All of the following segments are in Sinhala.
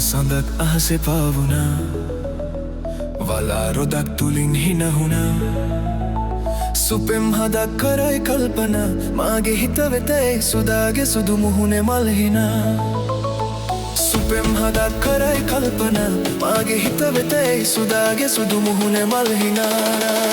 සඳක් අහසේ පාවුණා වලා රොදක් තුලින් හිනහුණා සුපෙම් හදක් කරයි කල්පනා මාගේ හිත වෙතේ සුදාගේ සුදු මුහුණේ මල් හිනා සුපෙම් හදක් කරයි කල්පනා මාගේ හිත වෙතේ සුදාගේ සුදු මුහුණේ මල් හිනා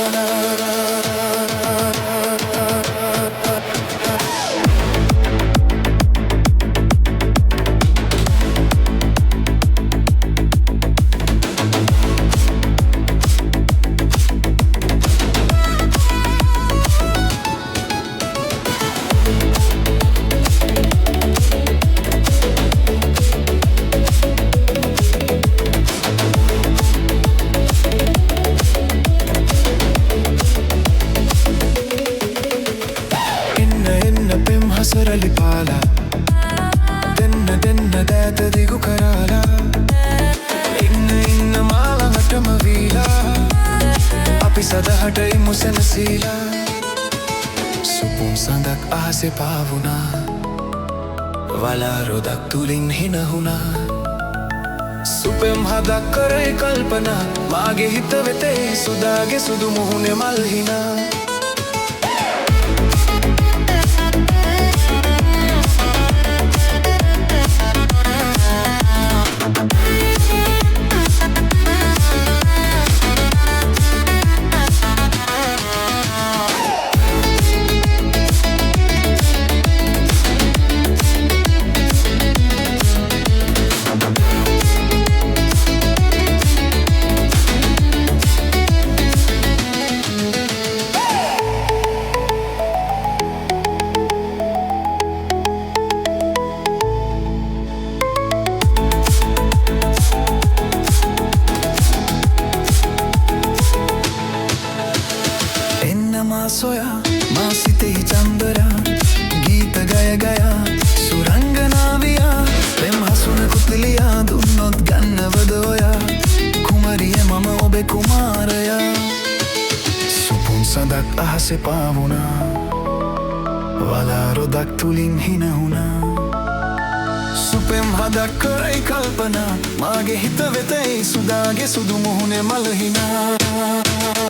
සරලි පාලා දෙන්න දෑත දිගු කරාලා ඉන්න මාළඟටම වීලා අපි සදහට ඉමු සැනසීලා සුපුම් සඳක් අහසේ පාවුණා වලා රොදක් තුලින් හිනහුණා සුපෙම් හදක් කරයි කල්පනා මාගේ හිත වෙතේ සුදාගේ සුදු මුහුණේ මල් හිනා සොයා මා සිතෙහි චන්දරා ගීත ගය ගයා සුරංගනාවියා පෙම් හසුන කුපිලියා දුන්නොත් ගන්නවද ඔයා කුමරිය මම ඔබේ කුමාරයා සුපුම් සඳක් අහසේ පාවුණා වලා රොදක් තුලින් හිනහුණා සුපෙම් හදක් කරයි කල්පනා මාගේ හිත වෙතේ සුදාගේ සුදු මුහුණේ මල් හිනා